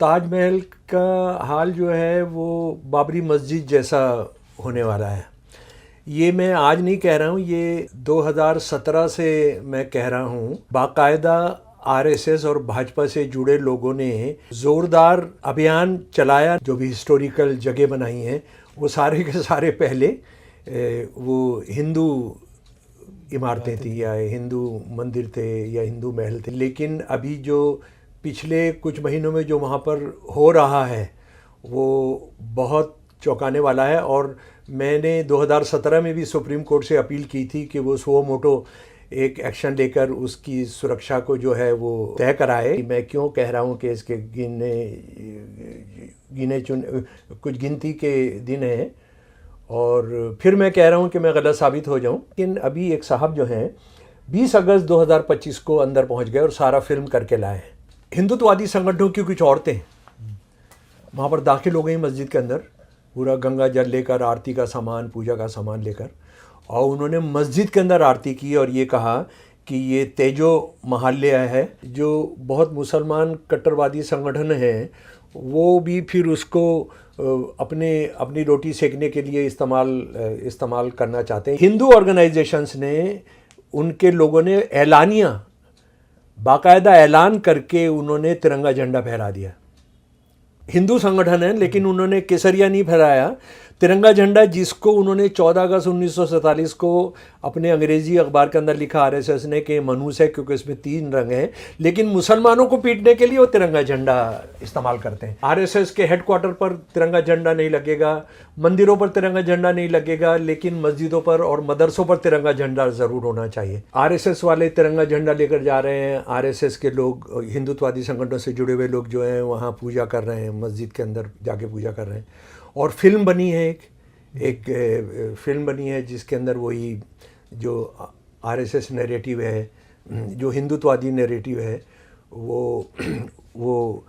ताजमहल का हाल जो है वो बाबरी मस्जिद जैसा होने वाला है। ये मैं आज नहीं कह रहा हूँ, ये 2017 से मैं कह रहा हूँ। बाकायदा आरएसएस और भाजपा से जुड़े लोगों ने ज़ोरदार अभियान चलाया। जो भी हिस्टोरिकल जगह बनाई हैं वो सारे के सारे पहले वो हिंदू इमारतें थी या हिंदू मंदिर थे या हिंदू महल थे। लेकिन अभी जो पिछले कुछ महीनों में जो वहाँ पर हो रहा है वो बहुत चौंकाने वाला है। और मैंने 2017 में भी सुप्रीम कोर्ट से अपील की थी कि वो सुओ मोटो एक एक्शन लेकर उसकी सुरक्षा को जो है वो तय कराए। मैं क्यों कह रहा हूँ कि इसके कुछ गिनती के दिन हैं और फिर मैं कह रहा हूँ कि मैं गलत साबित हो जाऊँ। लेकिन अभी एक साहब जो हैं 20 अगस्त 2025 को अंदर पहुँच गए और सारा फिल्म करके लाए हैं। हिंदुत्ववादी संगठनों की कुछ औरतें वहाँ पर दाखिल हो गई मस्जिद के अंदर, पूरा गंगा जल लेकर, आरती का सामान, पूजा का सामान लेकर, और उन्होंने मस्जिद के अंदर आरती की और ये कहा कि ये तेजो महालय है। जो बहुत मुसलमान कट्टरवादी संगठन हैं वो भी फिर उसको अपनी रोटी सेकने के लिए इस्तेमाल करना चाहते हैं। हिंदू ऑर्गेनाइजेशंस ने, उनके लोगों ने ऐलानिया बाकायदा ऐलान करके उन्होंने तिरंगा झंडा फहरा दिया। हिंदू संगठन है लेकिन उन्होंने केसरिया नहीं फहराया, तिरंगा झंडा जिसको उन्होंने 14 अगस्त 1947 को अपने अंग्रेजी अखबार के अंदर लिखा आरएसएस ने कि मनहूस है क्योंकि इसमें 3 रंग हैं, लेकिन मुसलमानों को पीटने के लिए वो तिरंगा झंडा इस्तेमाल करते हैं। आरएसएस के हेडक्वार्टर पर तिरंगा झंडा नहीं लगेगा, मंदिरों पर तिरंगा झंडा नहीं लगेगा, लेकिन मस्जिदों पर और मदरसों पर तिरंगा झंडा ज़रूर होना चाहिए। आरएसएस वाले तिरंगा झंडा लेकर जा रहे हैं, आरएसएस के लोग, हिंदुत्ववादी संगठनों से जुड़े हुए लोग जो हैं वहाँ पूजा कर रहे हैं, मस्जिद के अंदर जाके पूजा कर रहे हैं। और फिल्म बनी है, एक फिल्म बनी है जिसके अंदर वही जो आरएसएस नैरेटिव है, जो हिंदुत्ववादी नैरेटिव है, वो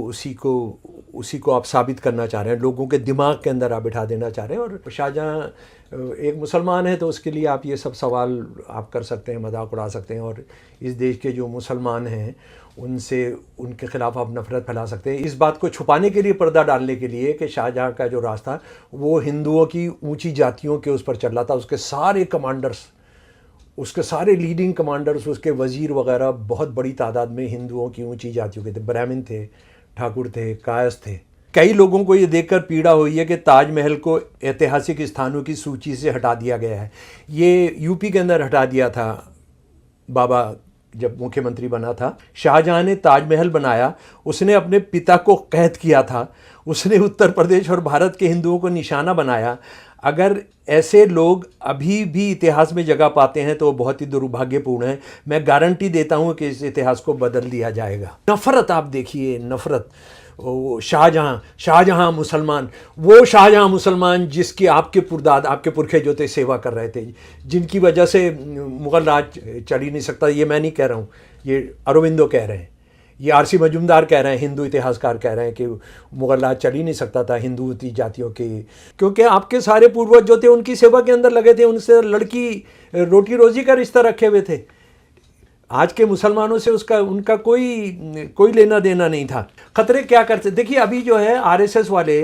उसी को आप साबित करना चाह रहे हैं, लोगों के दिमाग के अंदर आप बिठा देना चाह रहे हैं। और शाहजहाँ एक मुसलमान है तो उसके लिए आप ये सब सवाल आप कर सकते हैं, मजाक उड़ा सकते हैं, और इस देश के जो मुसलमान हैं उनके ख़िलाफ़ आप नफ़रत फैला सकते हैं। इस बात को छुपाने के लिए, पर्दा डालने के लिए कि शाहजहाँ का जो रास्ता वो हिंदुओं की ऊंची जातियों के उस पर चल रहा था। उसके सारे कमांडर्स, उसके सारे लीडिंग कमांडर्स, उसके वज़ीर वग़ैरह बहुत बड़ी तादाद में हिंदुओं की ऊंची जातियों के थे। ब्राह्मण थे, ठाकुर थे, कायस्थ थे। कई लोगों को ये देखकर पीड़ा हुई है कि ताजमहल को ऐतिहासिक स्थानों की सूची से हटा दिया गया है। ये यूपी के अंदर हटा दिया था बाबा जब मुख्यमंत्री बना था। शाहजहाँ ने ताजमहल बनाया, उसने अपने पिता को कैद किया था, उसने उत्तर प्रदेश और भारत के हिंदुओं को निशाना बनाया। अगर ऐसे लोग अभी भी इतिहास में जगह पाते हैं तो वो बहुत ही दुर्भाग्यपूर्ण है। मैं गारंटी देता हूँ कि इस इतिहास को बदल दिया जाएगा। नफ़रत आप देखिए, नफ़रत। शाहजहाँ मुसलमान, वो शाहजहाँ मुसलमान जिसकी आपके पुरखे जो थे सेवा कर रहे थे, जिनकी वजह से मुग़ल राज चल ही नहीं सकता। ये मैं नहीं कह रहा हूँ, ये अरविंदो कह रहे हैं, ये आरसी मजूमदार कह रहे हैं, हिंदू इतिहासकार कह रहे हैं कि मुग़ल राज चल ही नहीं सकता था हिंदू जातियों के, क्योंकि आपके सारे पूर्वज जो थे उनकी सेवा के अंदर लगे थे, उनसे लड़की रोटी रोजी का रिश्ता रखे हुए थे। आज के मुसलमानों से उनका कोई लेना देना नहीं था। खतरे क्या करते, देखिए अभी जो है आरएसएस वाले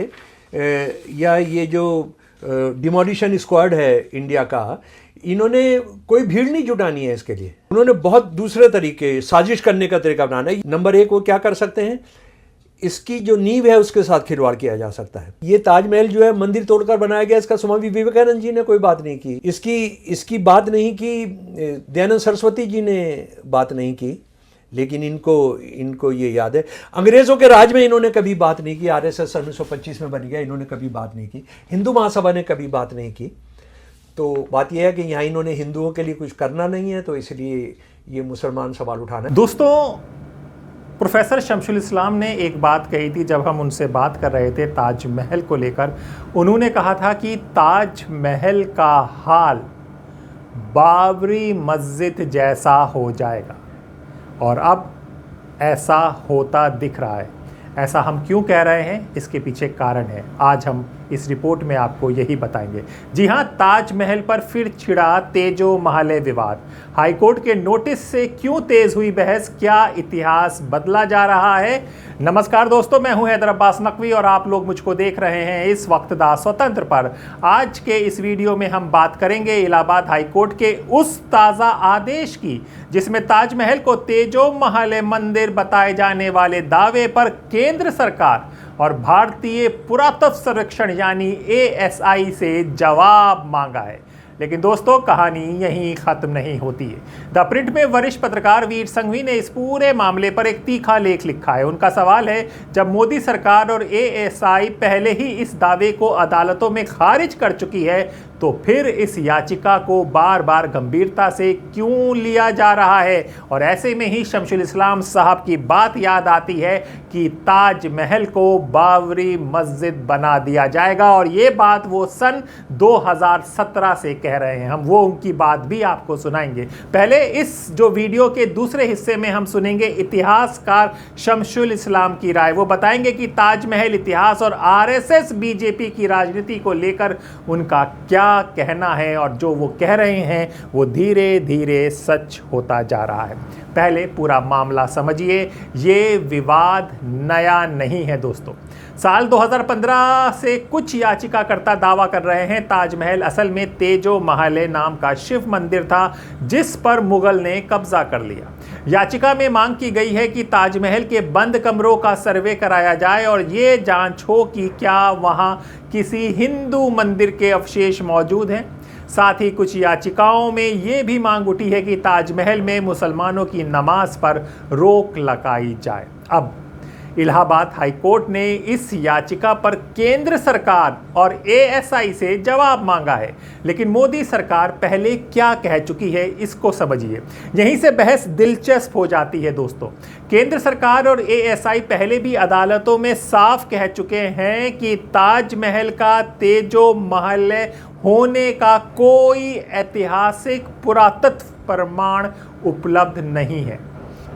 या ये जो डिमोलिशन स्क्वाड है इंडिया का, इन्होंने कोई भीड़ नहीं जुटानी है इसके लिए। उन्होंने बहुत दूसरे तरीके, साजिश करने का तरीका बनाना है। नंबर 1 वो क्या कर सकते हैं, इसकी जो नींव है उसके साथ खिलवाड़ किया जा सकता है। ये ताजमहल जो है मंदिर तोड़कर बनाया गया, इसका स्वामी विवेकानंद जी ने कोई बात नहीं की, इसकी बात नहीं की, दयानंद सरस्वती जी ने बात नहीं की, लेकिन इनको ये याद है। अंग्रेज़ों के राज में इन्होंने कभी बात नहीं की। आरएसएस 1925 में बन गया, इन्होंने कभी बात नहीं की। हिंदू महासभा ने कभी बात नहीं की। तो बात यह है कि यहाँ इन्होंने हिंदुओं के लिए कुछ करना नहीं है, तो इसलिए ये मुसलमान सवाल उठाना है। दोस्तों, प्रोफेसर शमशुल इस्लाम ने एक बात कही थी जब हम उनसे बात कर रहे थे ताजमहल को लेकर। उन्होंने कहा था कि ताजमहल का हाल बाबरी मस्जिद जैसा हो जाएगा, और अब ऐसा होता दिख रहा है। ऐसा हम क्यों कह रहे हैं, इसके पीछे कारण है, आज हम इस रिपोर्ट में आपको यही बताएंगे। जी हां, ताजमहल पर फिर छिड़ा तेजो महल विवाद। हाईकोर्ट के नोटिस से क्यों तेज हुई बहस, क्या इतिहास बदला जा रहा है? नमस्कार दोस्तों, मैं हूं हैदर अब्बास नकवी और आप लोग मुझको देख रहे हैं इस वक्त दा स्वतंत्र पर। आज के इस वीडियो में हम बात करेंगे इलाहाबाद हाईकोर्ट के उस ताज़ा आदेश की जिसमें ताजमहल को तेजो महल मंदिर बताए जाने वाले दावे पर केंद्र सरकार और भारतीय पुरातत्व सर्वेक्षण यानी ASI से जवाब मांगा है। लेकिन दोस्तों, कहानी यहीं खत्म नहीं होती है। द प्रिंट में वरिष्ठ पत्रकार वीर संघवी ने इस पूरे मामले पर एक तीखा लेख लिखा है। उनका सवाल है, जब मोदी सरकार और ASI पहले ही इस दावे को अदालतों में खारिज कर चुकी है तो फिर इस याचिका को बार बार गंभीरता से क्यों लिया जा रहा है? और ऐसे में ही शमशुल इस्लाम साहब की बात याद आती है कि ताजमहल को बाबरी मस्जिद बना दिया जाएगा, और ये बात वो सन 2017 से कह रहे हैं। हम वो उनकी बात भी आपको सुनाएंगे। पहले इस जो वीडियो के दूसरे हिस्से में हम सुनेंगे इतिहासकार शमशुल इस्लाम की राय। वो बताएंगे कि ताजमहल इतिहास और RSS BJP की राजनीति को लेकर उनका क्या कहना है, और जो वो कह रहे हैं वो धीरे धीरे सच होता जा रहा है। पहले पूरा मामला समझिए, ये विवाद नया नहीं है दोस्तों। साल 2015 से कुछ याचिकाकर्ता दावा कर रहे हैं ताजमहल असल में तेजो महल नाम का शिव मंदिर था जिस पर मुगल ने कब्जा कर लिया। याचिका में मांग की गई है कि ताजमहल के बंद कमरों का सर्वे कराया जाए और ये जांच हो कि क्या वहां किसी हिंदू मंदिर के अवशेष मौजूद हैं। साथ ही कुछ याचिकाओं में ये भी मांग उठी है कि ताजमहल में मुसलमानों की नमाज पर रोक लगाई जाए। अब इलाहाबाद हाईकोर्ट ने इस याचिका पर केंद्र सरकार और ASI से जवाब मांगा है, लेकिन मोदी सरकार पहले क्या कह चुकी है इसको समझिए। यहीं से बहस दिलचस्प हो जाती है दोस्तों। केंद्र सरकार और ASI पहले भी अदालतों में साफ कह चुके हैं कि ताजमहल का तेजो महल होने का कोई ऐतिहासिक पुरातत्व प्रमाण उपलब्ध नहीं है।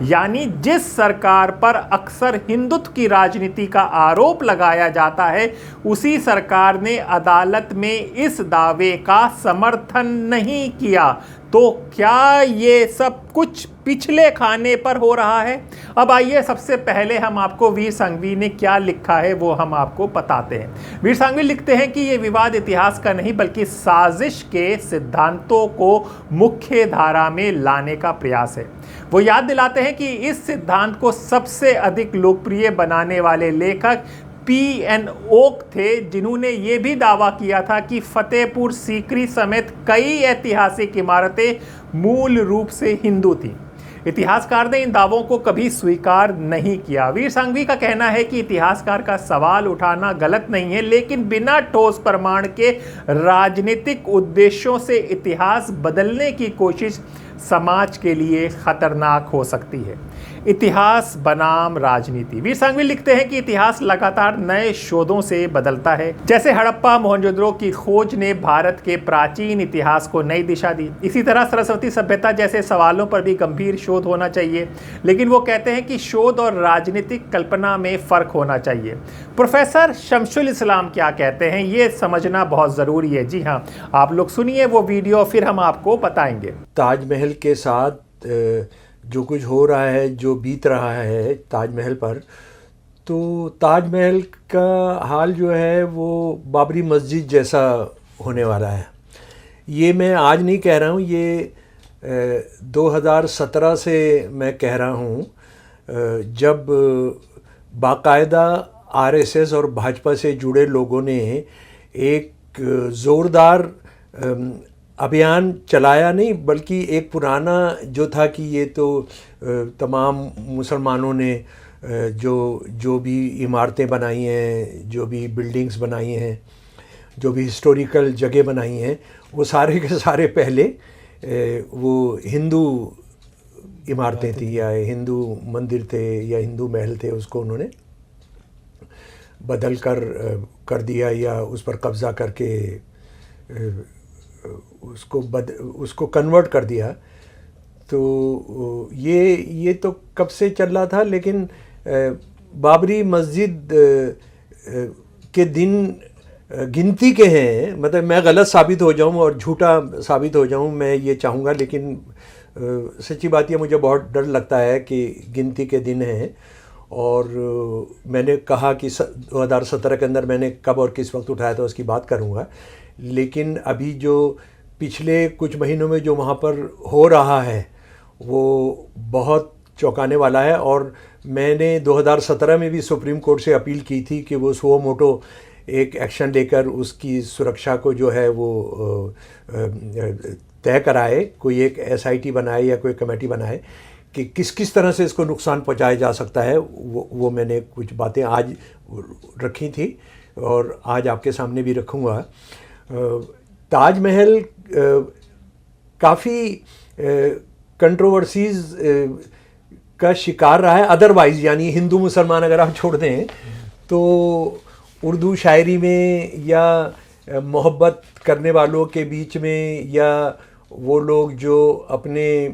यानी जिस सरकार पर अक्सर हिंदुत्व की राजनीति का आरोप लगाया जाता है उसी सरकार ने अदालत में इस दावे का समर्थन नहीं किया। तो क्या ये सब कुछ पिछले खाने पर हो रहा है? अब आइए सबसे पहले हम आपको वीर संघवी ने क्या लिखा है वो हम आपको बताते हैं। वीर संघवी लिखते हैं कि ये विवाद इतिहास का नहीं बल्कि साजिश के सिद्धांतों को मुख्य धारा में लाने का प्रयास है। वो याद दिलाते हैं कि इस सिद्धांत को सबसे अधिक लोकप्रिय बनाने वाले लेखक P.N. ओक थे, जिन्होंने ये भी दावा किया था कि फतेहपुर सीकरी समेत कई ऐतिहासिक इमारतें मूल रूप से हिंदू थी। इतिहासकार ने इन दावों को कभी स्वीकार नहीं किया। वीर संघवी का कहना है कि इतिहासकार का सवाल उठाना गलत नहीं है, लेकिन बिना ठोस प्रमाण के राजनीतिक उद्देश्यों से इतिहास बदलने की कोशिश समाज के लिए खतरनाक हो सकती है। इतिहास बनाम राजनीति। वीर संघवी लिखते हैं कि इतिहास लगातार नए शोधों से बदलता है। जैसे हड़प्पा मोहनजोदड़ो की खोज ने भारत के प्राचीन इतिहास को नई दिशा दी, इसी तरह सरस्वती सभ्यता जैसे सवालों पर भी गंभीर शोध होना चाहिए। लेकिन वो कहते हैं कि शोध और राजनीतिक कल्पना में फर्क होना चाहिए। प्रोफेसर शमशुल इस्लाम क्या कहते हैं ये समझना बहुत ज़रूरी है। जी हाँ, आप लोग सुनिए वो वीडियो, फिर हम आपको बताएंगे। ताजमहल के साथ जो कुछ हो रहा है, जो बीत रहा है ताजमहल पर, तो ताजमहल का हाल जो है वो बाबरी मस्जिद जैसा होने वाला है। ये मैं आज नहीं कह रहा हूँ, ये 2017 से मैं कह रहा हूँ, जब बाकायदा RSS और भाजपा से जुड़े लोगों ने एक ज़ोरदार अभियान चलाया, नहीं बल्कि एक पुराना जो था कि ये तो तमाम मुसलमानों ने जो भी इमारतें बनाई हैं, जो भी बिल्डिंग्स बनाई हैं, जो भी हिस्टोरिकल जगह बनाई हैं, वो सारे के सारे पहले वो हिंदू इमारतें थी या हिंदू मंदिर थे या हिंदू महल थे, उसको उन्होंने बदल कर दिया या उस पर कब्ज़ा करके उसको कन्वर्ट कर दिया। तो ये तो कब से चल रहा था, लेकिन बाबरी मस्जिद के दिन गिनती के हैं, मतलब मैं गलत साबित हो जाऊं और झूठा साबित हो जाऊं, मैं ये चाहूँगा, लेकिन सच्ची बात ये मुझे बहुत डर लगता है कि गिनती के दिन हैं। और मैंने कहा कि 2017 के अंदर मैंने कब और किस वक्त उठाया था उसकी बात करूँगा, लेकिन अभी जो पिछले कुछ महीनों में जो वहाँ पर हो रहा है वो बहुत चौंकाने वाला है। और मैंने 2017 में भी सुप्रीम कोर्ट से अपील की थी कि वो सुओ मोटो एक एक्शन लेकर उसकी सुरक्षा को जो है वो तय कराए, कोई एक SIT बनाए या कोई कमेटी बनाए कि किस किस तरह से इसको नुकसान पहुंचाया जा सकता है। वो मैंने कुछ बातें आज रखी थी और आज आपके सामने भी रखूँगा। ताजमहल काफ़ी कंट्रोवर्सीज़ का शिकार रहा है अदरवाइज़, यानी हिंदू मुसलमान अगर आप छोड़ दें तो उर्दू शायरी में या मोहब्बत करने वालों के बीच में, या वो लोग जो अपने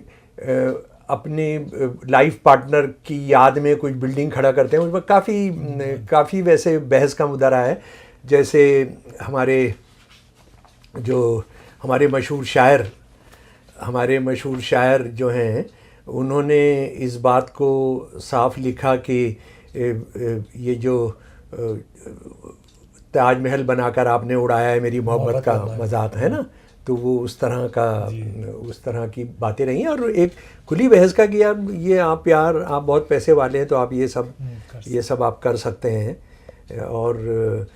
लाइफ पार्टनर की याद में कुछ बिल्डिंग खड़ा करते हैं, उसमें काफ़ी वैसे बहस का मुद्दा रहा है। जैसे हमारे मशहूर शायर जो हैं उन्होंने इस बात को साफ लिखा कि ये जो ताजमहल बनाकर आपने उड़ाया है मेरी मोहब्बत का मजाक, है ना। तो वो उस तरह की बातें रही हैं और एक खुली बहस का कि यार ये आप बहुत पैसे वाले हैं तो आप ये सब आप कर सकते हैं और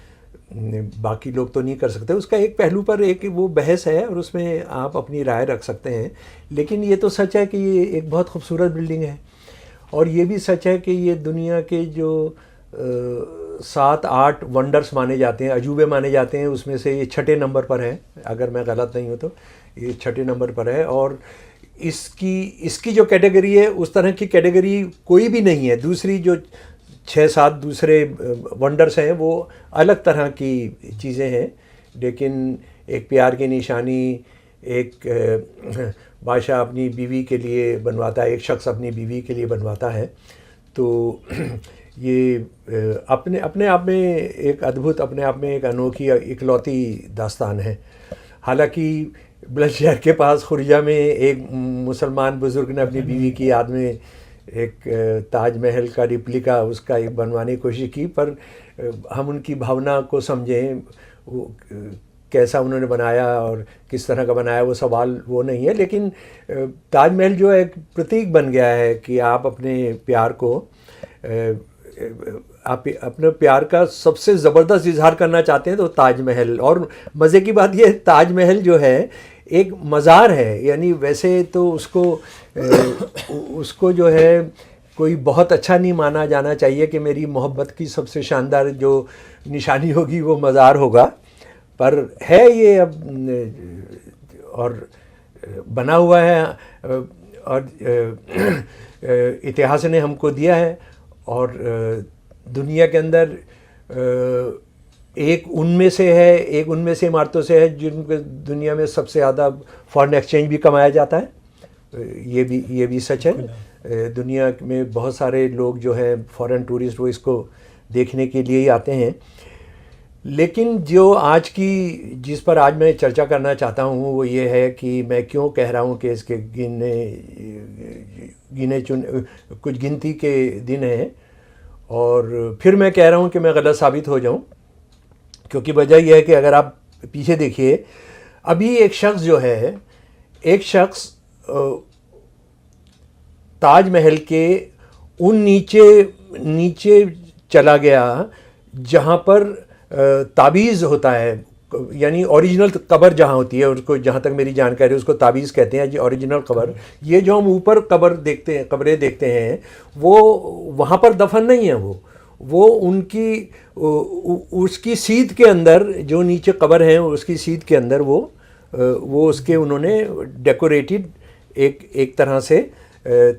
बाकी लोग तो नहीं कर सकते। उसका एक पहलू पर एक वो बहस है और उसमें आप अपनी राय रख सकते हैं। लेकिन ये तो सच है कि ये एक बहुत खूबसूरत बिल्डिंग है और ये भी सच है कि ये दुनिया के जो 7-8 वंडर्स माने जाते हैं, अजूबे माने जाते हैं, उसमें से ये 6ठे नंबर पर है, अगर मैं गलत नहीं हूँ तो ये 6ठे नंबर पर है। और इसकी जो कैटेगरी है उस तरह की कैटेगरी कोई भी नहीं है। दूसरी जो 6-7 दूसरे वंडर्स हैं वो अलग तरह की चीज़ें हैं, लेकिन एक प्यार की निशानी, एक बादशाह अपनी बीवी के लिए बनवाता है, एक शख्स अपनी बीवी के लिए बनवाता है। तो ये अपने आप में एक अद्भुत, अपने आप में एक अनोखी इकलौती दास्तान है। हालांकि बुलंदशहर के पास खुर्जा में एक मुसलमान बुज़ुर्ग ने अपनी बीवी की याद में एक ताजमहल का रिप्लिका उसका एक बनवाने की कोशिश की, पर हम उनकी भावना को समझें, वो कैसा उन्होंने बनाया और किस तरह का बनाया वो सवाल वो नहीं है। लेकिन ताजमहल जो है एक प्रतीक बन गया है कि आप अपने प्यार को, आप अपने प्यार का सबसे ज़बरदस्त इजहार करना चाहते हैं तो ताजमहल। और मज़े की बात ये, ताजमहल जो है एक मज़ार है, यानी वैसे तो उसको जो है कोई बहुत अच्छा नहीं माना जाना चाहिए कि मेरी मोहब्बत की सबसे शानदार जो निशानी होगी वो मज़ार होगा, पर है ये अब और बना हुआ है और इतिहास ने हमको दिया है। और दुनिया के अंदर एक उनमें से इमारतों से है जिनके दुनिया में सबसे ज़्यादा फॉरेन एक्सचेंज भी कमाया जाता है। ये भी सच है। दुनिया में बहुत सारे लोग जो हैं फॉरेन टूरिस्ट वो इसको देखने के लिए ही आते हैं। लेकिन जिस पर आज मैं चर्चा करना चाहता हूँ वो ये है कि मैं क्यों कह रहा हूँ कि इसके कुछ गिनती के दिन हैं और फिर मैं कह रहा हूँ कि मैं गलत साबित हो जाऊँ, क्योंकि वजह यह है कि अगर आप पीछे देखिए, अभी एक शख्स ताजमहल के उन नीचे चला गया जहाँ पर ताबीज़ होता है, यानी ओरिजिनल कब्र जहाँ होती है, उसको जहाँ तक मेरी जानकारी है उसको ताबीज़ कहते हैं, ओरिजिनल कब्र। ये जो हम ऊपर कब्रें देखते हैं वो वहाँ पर दफन नहीं है, वो उसकी सीध के अंदर, जो नीचे कब्र है उसकी सीध के अंदर वो उसके उन्होंने डेकोरेटेड एक तरह से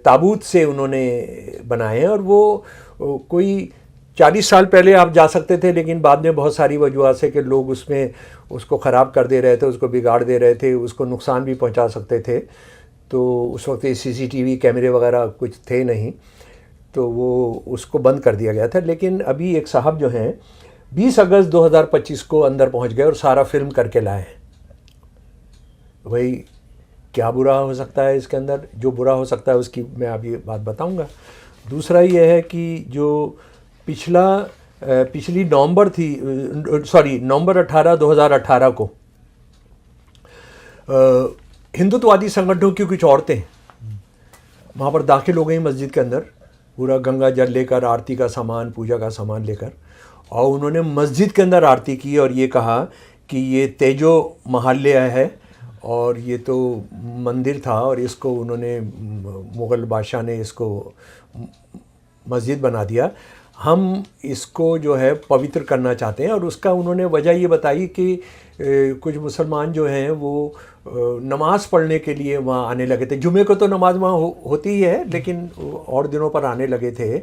ताबूत से उन्होंने बनाए हैं। और वो कोई 40 साल पहले आप जा सकते थे, लेकिन बाद में बहुत सारी वजूहत से कि लोग उसको ख़राब कर दे रहे थे, उसको बिगाड़ दे रहे थे, उसको नुकसान भी पहुंचा सकते थे। तो उस वक्त CCTV कैमरे वगैरह कुछ थे नहीं, तो वो उसको बंद कर दिया गया था। लेकिन अभी एक साहब जो हैं 20 अगस्त 2025 को अंदर पहुंच गए और सारा फिल्म करके लाए हैं। भाई क्या बुरा हो सकता है इसके अंदर? जो बुरा हो सकता है उसकी मैं अभी बात बताऊंगा। दूसरा ये है कि जो पिछली नवंबर 18 2018 को हिंदुत्ववादी संगठनों की कुछ औरतें वहाँ पर दाखिल हो गई मस्जिद के अंदर, पूरा गंगा जल लेकर, आरती का सामान, पूजा का सामान लेकर, और उन्होंने मस्जिद के अंदर आरती की और ये कहा कि ये तेजो महाल्य है और ये तो मंदिर था और इसको उन्होंने, मुग़ल बादशाह ने इसको मस्जिद बना दिया, हम इसको जो है पवित्र करना चाहते हैं। और उसका उन्होंने वजह ये बताई कि कुछ मुसलमान जो हैं वो नमाज़ पढ़ने के लिए वहाँ आने लगे थे। जुमे को तो नमाज वहाँ होती ही है, लेकिन और दिनों पर आने लगे थे।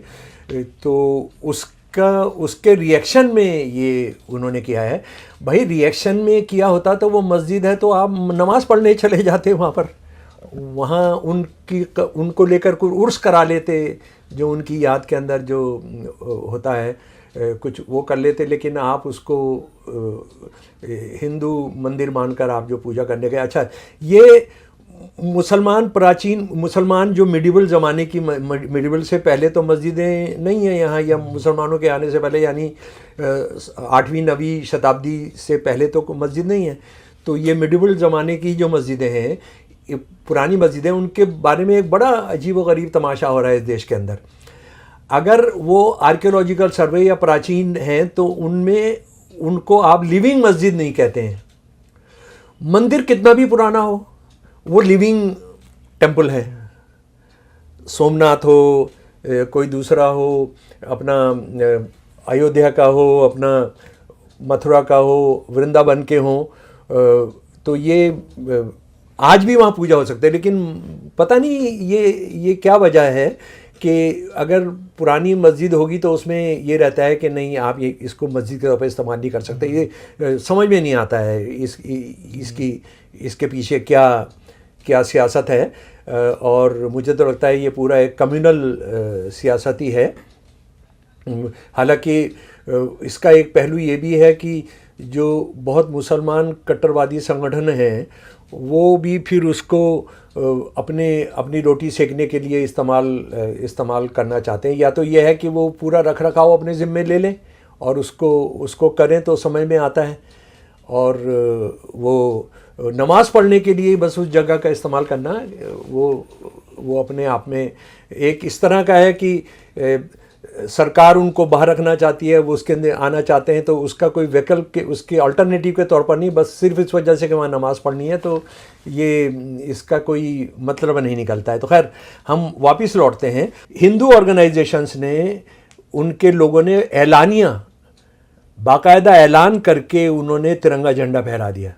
तो उसके रिएक्शन में ये उन्होंने किया है। भाई रिएक्शन में किया होता तो वो मस्जिद है तो आप नमाज़ पढ़ने चले जाते वहाँ पर, वहाँ उनको लेकर कोई उर्स करा लेते, जो उनकी याद के अंदर जो होता है कुछ वो कर लेते। लेकिन आप उसको हिंदू मंदिर मानकर आप जो पूजा करने गए। अच्छा, ये मुसलमान जो मिडिवल ज़माने की, मिडिवल से पहले तो मस्जिदें नहीं हैं यहाँ, या मुसलमानों के आने से पहले, यानी 8वीं 9वीं शताब्दी से पहले तो मस्जिद नहीं है। तो ये मिडिवल ज़माने की जो मस्जिदें हैं, पुरानी मस्जिदें, उनके बारे में एक बड़ा अजीब व गरीब तमाशा हो रहा है इस देश के अंदर। अगर वो आर्कियोलॉजिकल सर्वे या प्राचीन हैं तो उनमें उनको आप लिविंग मस्जिद नहीं कहते हैं। मंदिर कितना भी पुराना हो, वो लिविंग टेम्पल है। सोमनाथ हो, कोई दूसरा हो, अपना अयोध्या का हो, अपना मथुरा का हो, वृंदावन के हो, तो ये आज भी वहाँ पूजा हो सकती है। लेकिन पता नहीं ये क्या वजह है कि अगर पुरानी मस्जिद होगी तो उसमें ये रहता है कि नहीं, आप ये इसको मस्जिद के तौर पर इस्तेमाल नहीं कर सकते। ये समझ में नहीं आता है इसके पीछे क्या सियासत है। और मुझे तो लगता है ये पूरा एक कम्युनल सियासत ही है। हालांकि इसका एक पहलू ये भी है कि जो बहुत मुसलमान कट्टरवादी संगठन हैं वो भी फिर उसको अपनी रोटी सेकने के लिए इस्तेमाल करना चाहते हैं। या तो ये है कि वो पूरा रख रखाव अपने ज़िम्मे ले लें और उसको करें तो समझ में आता है, और वो नमाज़ पढ़ने के लिए बस उस जगह का इस्तेमाल करना वो अपने आप में एक इस तरह का है कि सरकार उनको बाहर रखना चाहती है, वो उसके अंदर आना चाहते हैं, तो उसका कोई विकल्प के, उसके अल्टरनेटिव के तौर पर नहीं, बस सिर्फ इस वजह से कि वहाँ नमाज़ पढ़नी है, तो ये इसका कोई मतलब नहीं निकलता है। तो खैर हम वापस लौटते हैं। हिंदू ऑर्गेनाइजेशंस ने, उनके लोगों ने ऐलानिया, बाकायदा ऐलान करके उन्होंने तिरंगा झंडा फहरा दिया।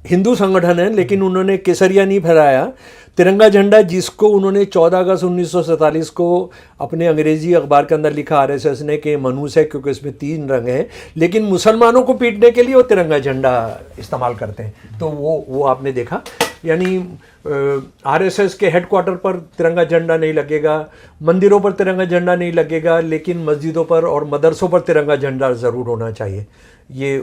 हिंदू संगठन है लेकिन उन्होंने केसरिया नहीं फहराया, तिरंगा झंडा, जिसको उन्होंने 14 अगस्त 1947 को अपने अंग्रेजी अखबार के अंदर लिखा आरएसएस ने कि मनहूस है क्योंकि इसमें 3 रंग हैं, लेकिन मुसलमानों को पीटने के लिए वो तिरंगा झंडा इस्तेमाल करते हैं। तो वो आपने देखा, यानी आरएसएस के हेडक्वार्टर पर तिरंगा झंडा नहीं लगेगा, मंदिरों पर तिरंगा झंडा नहीं लगेगा, लेकिन मस्जिदों पर और मदरसों पर तिरंगा झंडा ज़रूर होना चाहिए। ये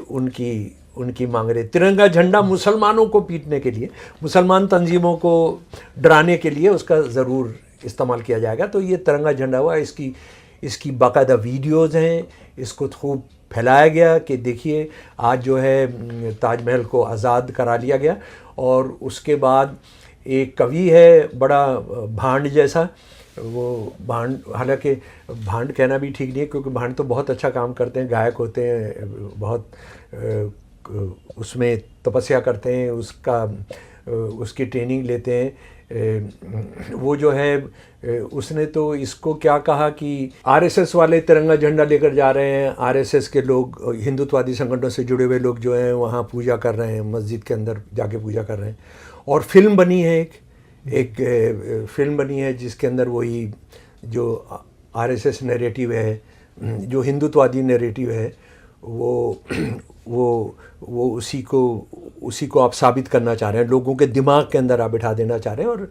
उनकी मांग रहे। तिरंगा झंडा मुसलमानों को पीटने के लिए, मुसलमान तंजीमों को डराने के लिए उसका ज़रूर इस्तेमाल किया जाएगा। तो ये तिरंगा झंडा हुआ, इसकी बाकायदा वीडियोज़ हैं, इसको खूब फैलाया गया कि देखिए आज जो है ताजमहल को आज़ाद करा लिया गया। और उसके बाद एक कवि है बड़ा भांड जैसा, वो भांड, हालांकि भांड कहना भी ठीक नहीं है क्योंकि भांड तो बहुत अच्छा काम करते हैं, गायक होते हैं, बहुत उसमें तपस्या करते हैं, उसकी ट्रेनिंग लेते हैं। वो जो है उसने तो इसको क्या कहा कि आरएसएस वाले तिरंगा झंडा लेकर जा रहे हैं, आरएसएस के लोग, हिंदुत्ववादी संगठनों से जुड़े हुए लोग जो हैं वहाँ पूजा कर रहे हैं, मस्जिद के अंदर जाके पूजा कर रहे हैं। और फिल्म बनी है, एक फिल्म बनी है जिसके अंदर वही जो आरएसएस नैरेटिव है, जो हिंदुत्ववादी नैरेटिव है, वो उसी को आप साबित करना चाह रहे हैं, लोगों के दिमाग के अंदर आप बिठा देना चाह रहे हैं। और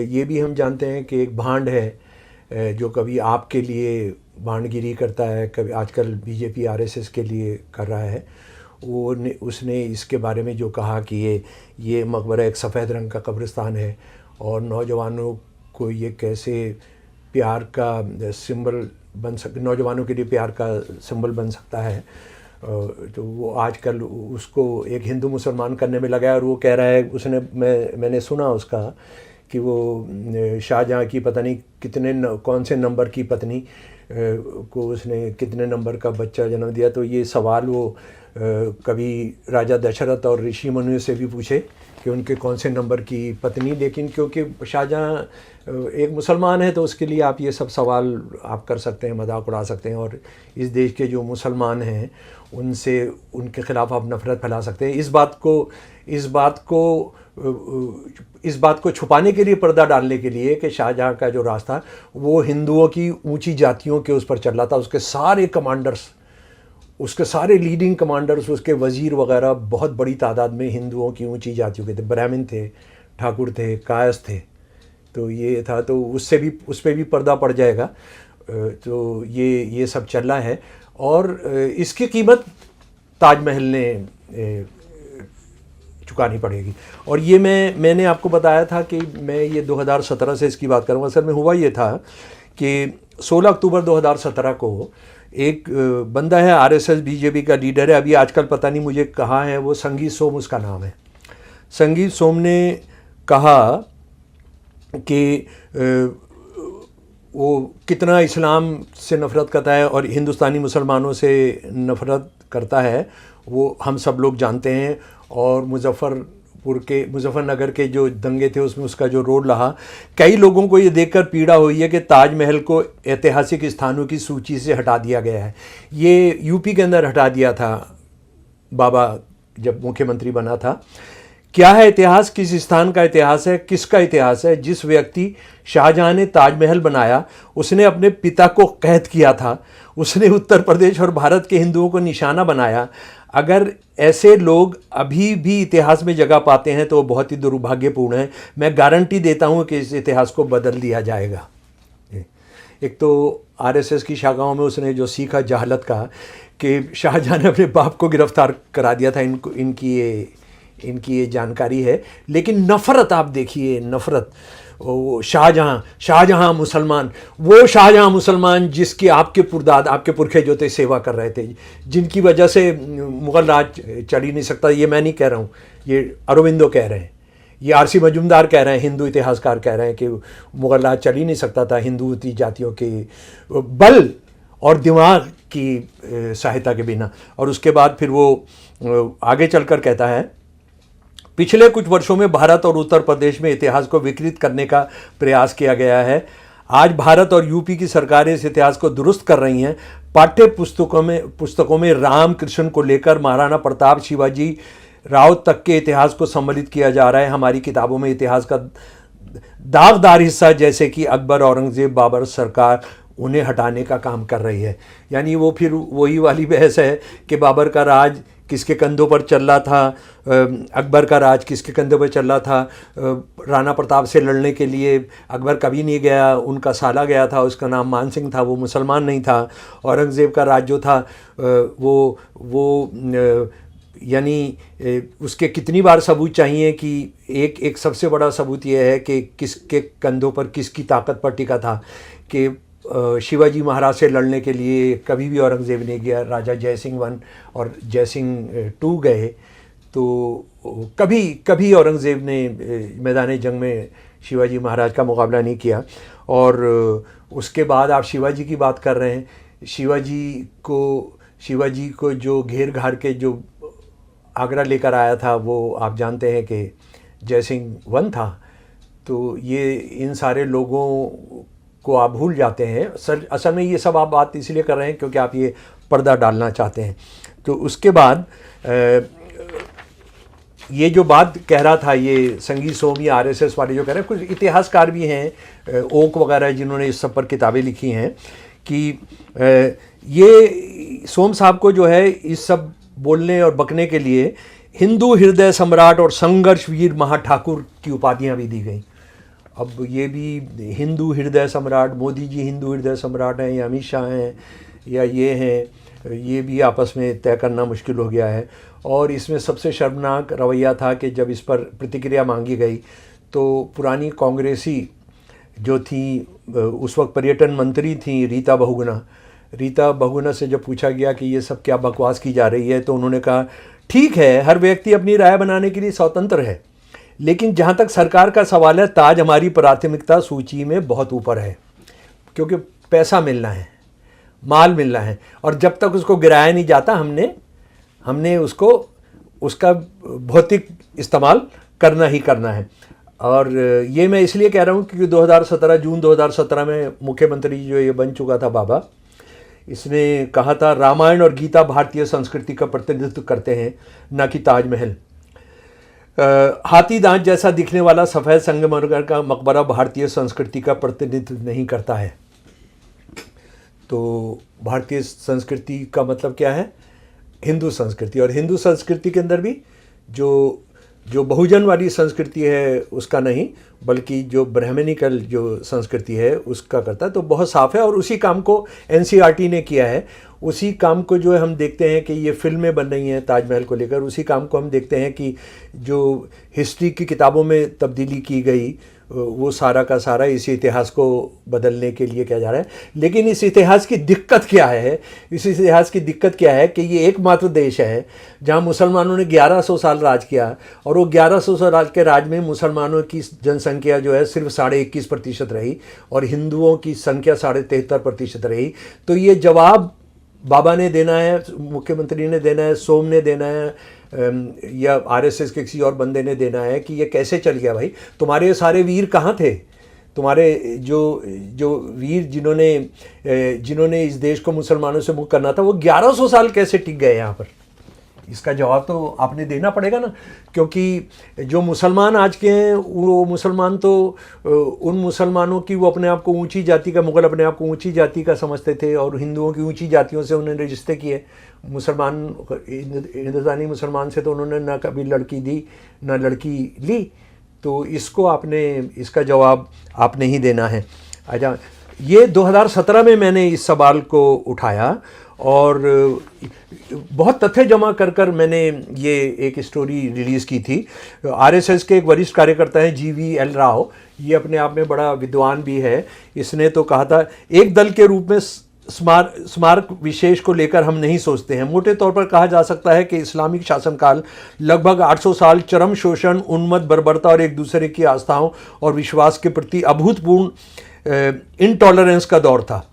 ये भी हम जानते हैं कि एक भांड है जो कभी आपके लिए भांडगिरी करता है, कभी आजकल बीजेपी आरएसएस के लिए कर रहा है, उसने इसके बारे में जो कहा कि ये मकबरा एक सफ़ेद रंग का कब्रिस्तान है और नौजवानों को ये कैसे प्यार का सिंबल बन नौजवानों के लिए प्यार का सिंबल बन सकता है, तो वो आजकल उसको एक हिंदू मुसलमान करने में लगा है। और वो कह रहा है, मैंने सुना उसका कि वो शाहजहाँ की पता नहीं कौन से नंबर की पत्नी को उसने कितने नंबर का बच्चा जन्म दिया। तो ये सवाल वो कभी राजा दशरथ और ऋषि मुनियों से भी पूछे कि उनके कौन से नंबर की पत्नी, लेकिन क्योंकि शाहजहाँ एक मुसलमान है तो उसके लिए आप ये सब सवाल आप कर सकते हैं, मजाक उड़ा सकते हैं, और इस देश के जो मुसलमान हैं उनके ख़िलाफ़ आप नफ़रत फैला सकते हैं। इस बात को छुपाने के लिए, पर्दा डालने के लिए कि शाहजहाँ का जो रास्ता वो हिंदुओं की ऊंची जातियों के उस पर चल रहा था। उसके सारे लीडिंग कमांडर्स, उसके वज़ीर वगैरह बहुत बड़ी तादाद में हिंदुओं की ऊंची जातियों के थे, ब्राह्मण थे, ठाकुर थे, कायस्थ थे। तो ये था, तो उस पर भी पर्दा पड़ जाएगा। तो ये सब चल रहा है और इसकी कीमत ताजमहल ने चुकानी पड़ेगी। और ये मैंने आपको बताया था कि मैं ये 2017 से इसकी बात करूँगा। असल में हुआ ये था कि 16 अक्टूबर 2017 को एक बंदा है, आरएसएस बीजेपी का लीडर है, अभी आजकल पता नहीं मुझे कहाँ है वो, संगीत सोम उसका नाम है। संगीत सोम ने कहा कि वो कितना इस्लाम से नफ़रत करता है और हिंदुस्तानी मुसलमानों से नफ़रत करता है, वो हम सब लोग जानते हैं। और मुजफ्फरनगर के जो दंगे थे उसमें उसका जो रोल रहा, कई लोगों को ये देखकर पीड़ा हुई है कि ताजमहल को ऐतिहासिक स्थानों की सूची से हटा दिया गया है। ये यूपी के अंदर हटा दिया था बाबा जब मुख्यमंत्री बना था। क्या है इतिहास, किस स्थान का इतिहास है, किसका इतिहास है? जिस व्यक्ति शाहजहाँ ने ताजमहल बनाया उसने अपने पिता को कैद किया था, उसने उत्तर प्रदेश और भारत के हिंदुओं को निशाना बनाया। अगर ऐसे लोग अभी भी इतिहास में जगह पाते हैं तो वो बहुत ही दुर्भाग्यपूर्ण है। मैं गारंटी देता हूँ कि इस इतिहास को बदल दिया जाएगा। एक तो आरएसएस की शाखाओं में उसने जो सीखा जहालत का कि शाहजहाँ ने अपने बाप को गिरफ्तार करा दिया था, इनकी ये जानकारी है। लेकिन नफ़रत आप देखिए, नफ़रत, शाहजहाँ मुसलमान, वो शाहजहाँ मुसलमान जिसकी आपके पुरखे जो थे सेवा कर रहे थे, जिनकी वजह से मुग़ल राज चल ही नहीं सकता। ये मैं नहीं कह रहा हूँ, ये अरविंदो कह रहे हैं, ये आरसी मजूमदार कह रहे हैं, हिंदू इतिहासकार कह रहे हैं कि मुग़ल राज चल ही नहीं सकता था हिंदू जातियों के बल और दिमाग की सहायता के बिना। और उसके बाद फिर वो आगे चलकर कहता है, पिछले कुछ वर्षों में भारत और उत्तर प्रदेश में इतिहास को विकृत करने का प्रयास किया गया है। आज भारत और यूपी की सरकारें इस इतिहास को दुरुस्त कर रही हैं। पाठ्य पुस्तकों में राम कृष्ण को लेकर महाराणा प्रताप, शिवाजी राव तक के इतिहास को सम्मिलित किया जा रहा है। हमारी किताबों में इतिहास का दागदार हिस्सा जैसे कि अकबर, औरंगजेब, बाबर, सरकार उन्हें हटाने का काम कर रही है। यानी वो फिर वही वाली बहस है कि बाबर का राज किसके कंधों पर चल रहा था, अकबर का राज किसके कंधों पर चल रहा था। राणा प्रताप से लड़ने के लिए अकबर कभी नहीं गया, उनका साला गया था, उसका नाम मान सिंह था, वो मुसलमान नहीं था। औरंगज़ेब का राज जो था वो यानी उसके कितनी बार सबूत चाहिए कि एक सबसे बड़ा सबूत ये है कि किसके कंधों पर किसकी ताकत पर टिका था कि शिवाजी महाराज से लड़ने के लिए कभी भी औरंगज़ेब नहीं गया। राजा जयसिंह 1 और जयसिंह 2 गए तो कभी औरंगज़ेब ने मैदान जंग में शिवाजी महाराज का मुकाबला नहीं किया। और उसके बाद आप शिवाजी की बात कर रहे हैं, शिवाजी को जो घेर घार के जो आगरा लेकर आया था वो आप जानते हैं कि जयसिंह 1 था। तो ये इन सारे लोगों को आप भूल जाते हैं। असल में ये सब आप बात इसलिए कर रहे हैं क्योंकि आप ये पर्दा डालना चाहते हैं। तो उसके बाद ये जो बात कह रहा था ये संगीत सोम या आरएसएस वाले जो कह रहे हैं, कुछ इतिहासकार भी हैं ओक वगैरह जिन्होंने इस सब पर किताबें लिखी हैं कि ये सोम साहब को जो है इस सब बोलने और बकने के लिए हिंदू हृदय सम्राट और संघर्ष वीर महाठाकुर की उपाधियां भी दी गई। अब ये भी हिंदू हृदय सम्राट, मोदी जी हिंदू हृदय सम्राट हैं या अमित शाह हैं या ये हैं, ये भी आपस में तय करना मुश्किल हो गया है। और इसमें सबसे शर्मनाक रवैया था कि जब इस पर प्रतिक्रिया मांगी गई तो पुरानी कांग्रेसी जो थी, उस वक्त पर्यटन मंत्री थी रीता बहुगुणा से जब पूछा गया कि ये सब क्या बकवास की जा रही है, तो उन्होंने कहा ठीक है, हर व्यक्ति अपनी राय बनाने के लिए स्वतंत्र है, लेकिन जहाँ तक सरकार का सवाल है, ताज हमारी प्राथमिकता सूची में बहुत ऊपर है, क्योंकि पैसा मिलना है, माल मिलना है, और जब तक उसको गिराया नहीं जाता हमने उसका भौतिक इस्तेमाल करना ही करना है। और ये मैं इसलिए कह रहा हूँ क्योंकि जून 2017 में मुख्यमंत्री जो ये बन चुका था बाबा, इसने कहा था रामायण और गीता भारतीय संस्कृति का प्रतिनिधित्व करते हैं, न कि ताजमहल। हाथी दांत जैसा दिखने वाला सफ़ेद संगमरमर का मकबरा भारतीय संस्कृति का प्रतिनिधित्व नहीं करता है। तो भारतीय संस्कृति का मतलब क्या है? हिंदू संस्कृति। और हिंदू संस्कृति के अंदर भी जो बहुजन वाली संस्कृति है उसका नहीं, बल्कि जो ब्राह्मणिकल जो संस्कृति है उसका करता है। तो बहुत साफ है, और उसी काम को एनसीईआरटी ने किया है। उसी काम को जो है हम देखते हैं कि ये फिल्में बन रही हैं ताजमहल को लेकर, उसी काम को हम देखते हैं कि जो हिस्ट्री की किताबों में तब्दीली की गई वो सारा का सारा इसी इतिहास को बदलने के लिए किया जा रहा है। लेकिन इस इतिहास की दिक्कत क्या है? इस इतिहास की दिक्कत क्या है कि ये एकमात्र देश है जहां मुसलमानों ने 1100 साल राज किया, और वो 1100 साल के राज में मुसलमानों की जनसंख्या जो है सिर्फ 21.5% रही, और हिंदुओं की संख्या 73.5% रही। तो ये जवाब बाबा ने देना है, मुख्यमंत्री ने देना है, सोम ने देना है, या आरएसएस के किसी और बंदे ने देना है कि ये कैसे चल गया भाई। तुम्हारे सारे वीर कहाँ थे? तुम्हारे जो वीर जिन्होंने इस देश को मुसलमानों से मुक्त करना था, वो 1100 साल कैसे टिक गए यहाँ पर? इसका जवाब तो आपने देना पड़ेगा ना, क्योंकि जो मुसलमान आज के हैं वो मुसलमान तो उन मुसलमानों की वो अपने आप को ऊंची जाति का, मुग़ल अपने आप को ऊंची जाति का समझते थे, और हिंदुओं की ऊंची जातियों से उन्होंने रिश्ते किए। मुसलमान हिंदुस्तानी मुसलमान से तो उन्होंने ना कभी लड़की दी ना लड़की ली। तो इसका जवाब आपने ही देना है। अच्छा, ये 2017 में मैंने इस सवाल को उठाया और बहुत तथ्य जमा कर मैंने ये एक स्टोरी रिलीज़ की थी। आरएसएस के एक वरिष्ठ कार्यकर्ता हैं GVL राव, ये अपने आप में बड़ा विद्वान भी है। इसने तो कहा था, एक दल के रूप में स्मारक विशेष को लेकर हम नहीं सोचते हैं। मोटे तौर पर कहा जा सकता है कि इस्लामिक शासनकाल लगभग 800 साल चरम शोषण, उन्मत्त बर्बरता और एक दूसरे की आस्थाओं और विश्वास के प्रति अभूतपूर्ण इनटॉलरेंस का दौर था।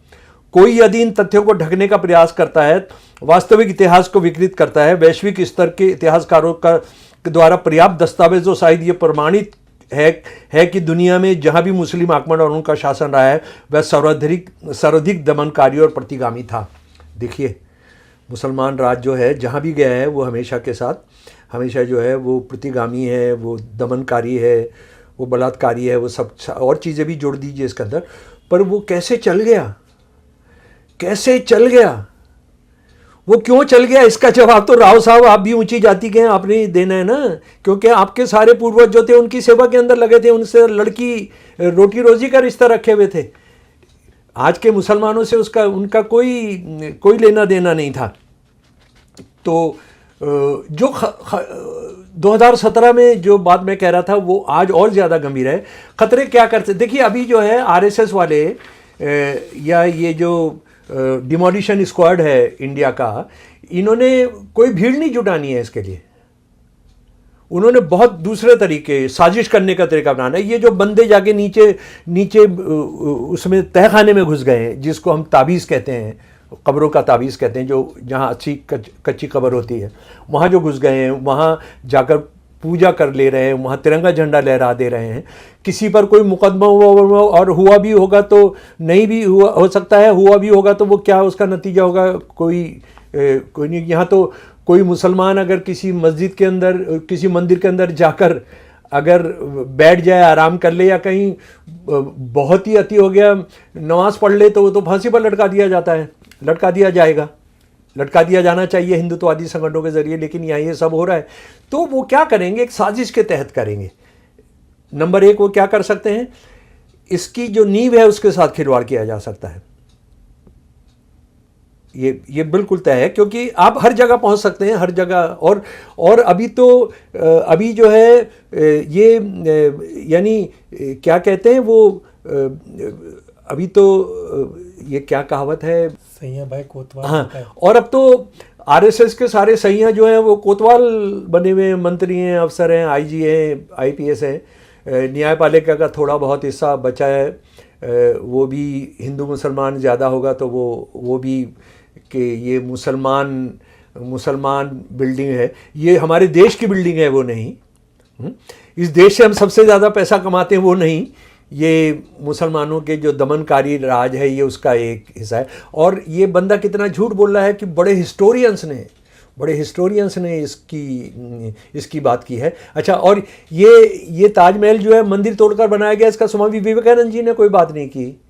कोई यदि इन तथ्यों को ढकने का प्रयास करता है, वास्तविक इतिहास को विकृत करता है, वैश्विक स्तर के इतिहासकारों के द्वारा पर्याप्त दस्तावेजों शायद ये प्रमाणित है कि दुनिया में जहां भी मुस्लिम आक्रमण और उनका शासन रहा है वह सर्वाधिक दमनकारी और प्रतिगामी था। देखिए, मुसलमान राज जो है जहां भी गया है वो हमेशा जो है वो प्रतिगामी है, वो दमनकारी है, वो बलात्कारी है, वो सब और चीज़ें भी जोड़ दीजिए इसके अंदर। पर वो कैसे चल गया? वो क्यों चल गया? इसका जवाब तो राव साहब आप भी ऊंची जाति के हैं, आपने ही देना है ना, क्योंकि आपके सारे पूर्वज जो थे उनकी सेवा के अंदर लगे थे, उनसे लड़की रोटी रोजी का रिश्ता रखे हुए थे। आज के मुसलमानों से उनका कोई लेना देना नहीं था। तो जो 2017 में जो बात मैं कह रहा था वो आज और ज़्यादा गंभीर है। खतरे क्या करते? देखिए, अभी जो है आरएसएस वाले या ये जो डिमोलिशन स्क्वाड है इंडिया का, इन्होंने कोई भीड़ नहीं जुटानी है इसके लिए। उन्होंने बहुत दूसरे तरीके, साजिश करने का तरीका अपनाना है। ये जो बंदे जाके नीचे उसमें तहखाने में घुस गए हैं, जिसको हम ताबीज़ कहते हैं, कब्रों का ताबीज़ कहते हैं, जो जहाँ अच्छी कच्ची कब्र होती है, वहाँ जो घुस गए हैं, वहाँ जाकर पूजा कर ले रहे हैं, वहाँ तिरंगा झंडा लहरा दे रहे हैं। किसी पर कोई मुकदमा हुआ और हुआ भी होगा तो नहीं भी हुआ हो सकता है, हुआ भी होगा तो वो क्या उसका नतीजा होगा कोई नहीं। यहाँ तो कोई मुसलमान अगर किसी मस्जिद के अंदर, किसी मंदिर के अंदर जाकर अगर बैठ जाए, आराम कर ले, या कहीं बहुत ही अति हो गया नमाज पढ़ ले, तो वो तो फांसी पर लटका दिया जाएगा, लटका दिया जाना चाहिए हिंदुत्ववादी संगठनों के जरिए। लेकिन यहाँ ये सब हो रहा है। तो वो क्या करेंगे? एक साजिश के तहत करेंगे। नंबर एक, वो क्या कर सकते हैं इसकी जो नींव है उसके साथ खिलवाड़ किया जा सकता है। ये बिल्कुल तय है, क्योंकि आप हर जगह पहुंच सकते हैं, हर जगह। और अभी तो अभी जो है ये यानी क्या कहते हैं वो अभी तो ये क्या कहावत है, सैया भाई कोतवाल। हाँ, और अब तो आरएसएस के सारे सैया जो हैं वो कोतवाल बने हुए हैं, मंत्री हैं, अफसर हैं, आईजी हैं, आईपीएस हैं। न्यायपालिका का थोड़ा बहुत हिस्सा बचा है, वो भी हिंदू मुसलमान ज़्यादा होगा तो वो भी कि ये मुसलमान बिल्डिंग है, ये हमारे देश की बिल्डिंग है वो नहीं। इस देश से हम सबसे ज़्यादा पैसा कमाते हैं वो नहीं, ये मुसलमानों के जो दमनकारी राज है ये उसका एक हिस्सा है। और ये बंदा कितना झूठ बोल रहा है कि बड़े हिस्टोरियंस ने इसकी बात की है। अच्छा, और ये ताजमहल जो है मंदिर तोड़कर बनाया गया, इसका स्वामी विवेकानंद जी ने कोई बात नहीं की,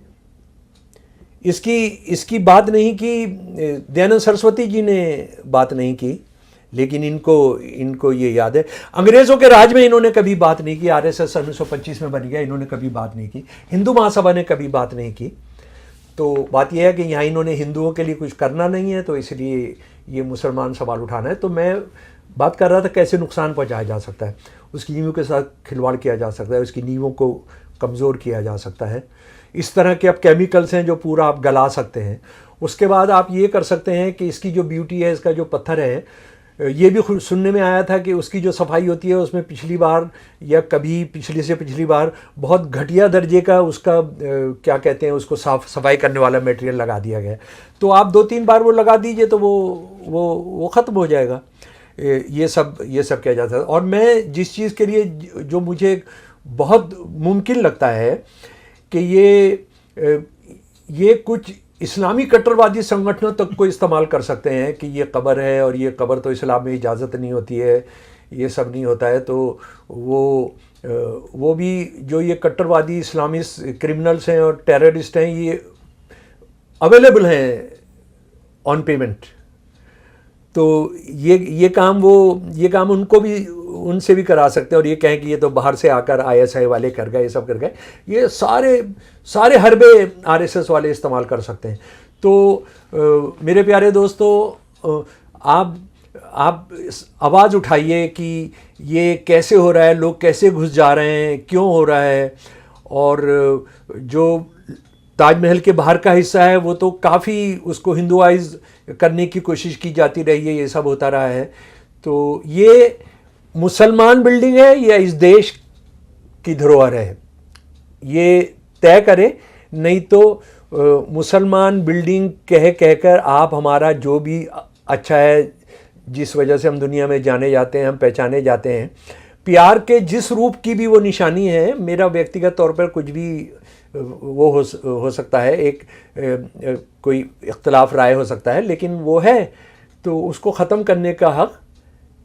इसकी बात नहीं की, दयानंद सरस्वती जी ने बात नहीं की, लेकिन इनको ये याद है। अंग्रेज़ों के राज में इन्होंने कभी बात नहीं की, आरएसएस 1925 में बन गया, इन्होंने कभी बात नहीं की, हिंदू महासभा ने कभी बात नहीं की। तो बात यह है कि यहाँ इन्होंने हिंदुओं के लिए कुछ करना नहीं है, तो इसलिए ये मुसलमान सवाल उठाना है। तो मैं बात कर रहा था कैसे नुकसान पहुँचाया जा सकता है, उसकी नींवों के साथ खिलवाड़ किया जा सकता है, उसकी नींवों को कमज़ोर किया जा सकता है। इस तरह के अब केमिकल्स हैं जो पूरा आप गला सकते हैं। उसके बाद आप ये कर सकते हैं कि इसकी जो ब्यूटी है, इसका जो पत्थर है, ये भी सुनने में आया था कि उसकी जो सफाई होती है उसमें पिछली बार या कभी पिछली से पिछली बार बहुत घटिया दर्जे का उसका क्या कहते हैं उसको सफाई करने वाला मटेरियल लगा दिया गया। तो आप 2-3 बार वो लगा दीजिए तो वो ख़त्म हो जाएगा। ये सब किया जाता है। और मैं जिस चीज़ के लिए जो मुझे बहुत मुमकिन लगता है कि ये कुछ इस्लामी कट्टरवादी संगठनों तक को इस्तेमाल कर सकते हैं कि ये कब्र है और ये कब्र तो इस्लाम में इजाज़त नहीं होती है, ये सब नहीं होता है। तो वो भी जो ये कट्टरवादी इस्लामिस्ट क्रिमिनल्स हैं और टेररिस्ट हैं, ये अवेलेबल हैं ऑन पेमेंट। तो ये काम उनसे भी करा सकते हैं और ये कहें कि ये तो बाहर से आकर आईएसआई वाले कर गए, ये सब कर गए, ये सारे हरबे आरएसएस वाले इस्तेमाल कर सकते हैं। तो मेरे प्यारे दोस्तों, आप आवाज़ उठाइए कि ये कैसे हो रहा है, लोग कैसे घुस जा रहे हैं, क्यों हो रहा है। और जो ताजमहल के बाहर का हिस्सा है वो तो काफ़ी उसको हिंदुआइज करने की कोशिश की जाती रही है, ये सब होता रहा है। तो ये मुसलमान बिल्डिंग है या इस देश की धरोहर है, ये तय करें। नहीं तो मुसलमान बिल्डिंग कहकर आप हमारा जो भी अच्छा है, जिस वजह से हम दुनिया में जाने जाते हैं, हम पहचाने जाते हैं, प्यार के जिस रूप की भी वो निशानी है, मेरा व्यक्तिगत तौर पर कुछ भी वो हो सकता है, एक कोई इख्तलाफ राय हो सकता है, लेकिन वो है तो उसको ख़त्म करने का हक़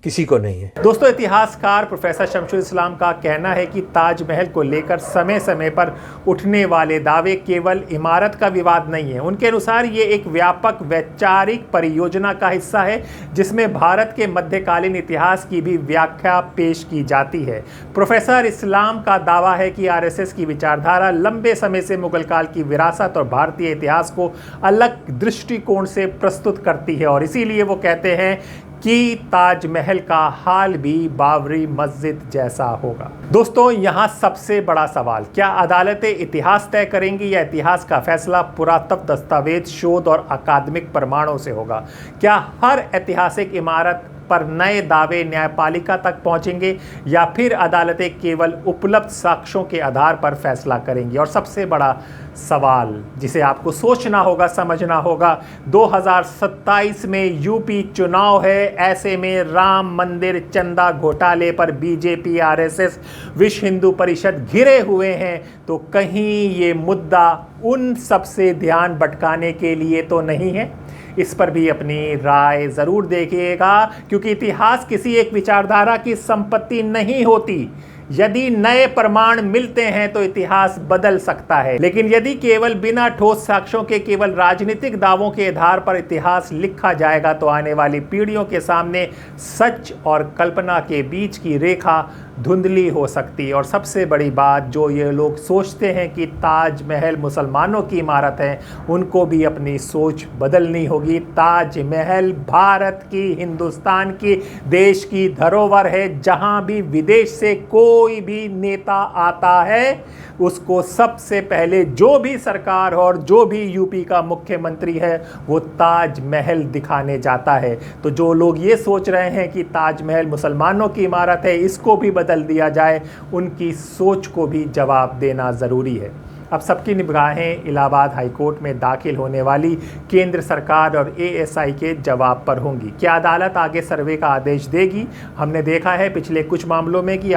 किसी को नहीं है। दोस्तों, इतिहासकार प्रोफेसर शमशुल इस्लाम का कहना है कि ताजमहल को लेकर समय समय पर उठने वाले दावे केवल इमारत का विवाद नहीं है। उनके अनुसार ये एक व्यापक वैचारिक परियोजना का हिस्सा है जिसमें भारत के मध्यकालीन इतिहास की भी व्याख्या पेश की जाती है। प्रोफेसर इस्लाम का दावा है कि आरएसएस की विचारधारा लंबे समय से मुगल काल की विरासत और भारतीय इतिहास को अलग दृष्टिकोण से प्रस्तुत करती है और इसीलिए वो कहते हैं कि ताजमहल का हाल भी बाबरी मस्जिद जैसा होगा। दोस्तों, यहाँ सबसे बड़ा सवाल, क्या अदालतें इतिहास तय करेंगी या इतिहास का फैसला पुरातत्व दस्तावेज, शोध और अकादमिक प्रमाणों से होगा? क्या हर ऐतिहासिक इमारत पर नए दावे न्यायपालिका तक पहुंचेंगे या फिर अदालतें केवल उपलब्ध साक्ष्यों के आधार पर फैसला करेंगी? और सबसे बड़ा सवाल जिसे आपको सोचना होगा, समझना होगा, 2027 में यूपी चुनाव है, ऐसे में राम मंदिर चंदा घोटाले पर बीजेपी, आरएसएस, विश्व हिंदू परिषद घिरे हुए हैं, तो कहीं ये मुद्दा उन सबसे ध्यान भटकाने के लिए तो नहीं है? इस पर भी अपनी राय ज़रूर देखिएगा, क्योंकि इतिहास किसी एक विचारधारा की संपत्ति नहीं होती। यदि नए प्रमाण मिलते हैं तो इतिहास बदल सकता है, लेकिन यदि केवल बिना ठोस साक्ष्यों के केवल राजनीतिक दावों के आधार पर इतिहास लिखा जाएगा तो आने वाली पीढ़ियों के सामने सच और कल्पना के बीच की रेखा धुंधली हो सकती है। और सबसे बड़ी बात, जो ये लोग सोचते हैं कि ताजमहल मुसलमानों की इमारत है, उनको भी अपनी सोच बदलनी होगी। ताजमहल भारत की, हिंदुस्तान की, देश की धरोहर है। जहां भी विदेश से कोई भी नेता आता है, उसको सबसे पहले जो भी सरकार और जो भी यूपी का मुख्यमंत्री है, वो ताजमहल दिखाने जाता है। तो जो लोग ये सोच रहे हैं कि ताजमहल मुसलमानों की इमारत है, इसको भी बदल दिया जाए, उनकी सोच को भी जवाब देना ज़रूरी है। अब सबकी निगाहें इलाहाबाद हाईकोर्ट में दाखिल होने वाली केंद्र सरकार और एएसआई के जवाब पर होंगी। क्या अदालत आगे सर्वे का आदेश देगी? हमने देखा है पिछले कुछ मामलों में कि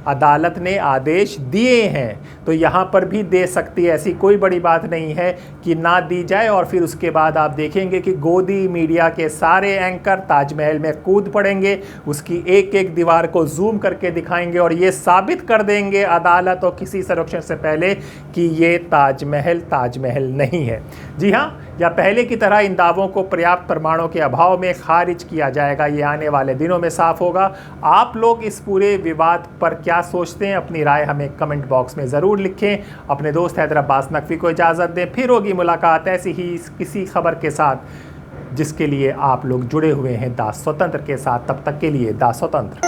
अदालत ने आदेश दिए हैं, तो यहाँ पर भी दे सकती है। ऐसी कोई बड़ी बात नहीं है कि ना दी जाए और फिर उसके बाद आप देखेंगे कि गोदी मीडिया के सारे एंकर ताजमहल में कूद पड़ेंगे, उसकी एक एक दीवार को जूम करके दिखाएंगे और ये साबित कर देंगे अदालत और किसी संरक्षण से पहले कि ये ताजमहल नहीं है। जी हाँ, या पहले की तरह इन दावों को पर्याप्त प्रमाणों के अभाव में खारिज किया जाएगा, ये आने वाले दिनों में साफ होगा। आप लोग इस पूरे विवाद पर क्या सोचते हैं? अपनी राय हमें कमेंट बॉक्स में ज़रूर लिखें। अपने दोस्त हैदर अब्बास नकवी को इजाज़त दें। फिर होगी मुलाकात ऐसी ही किसी खबर के साथ जिसके लिए आप लोग जुड़े हुए हैं दा स्वतंत्र के साथ। तब तक के लिए दा स्वतंत्र।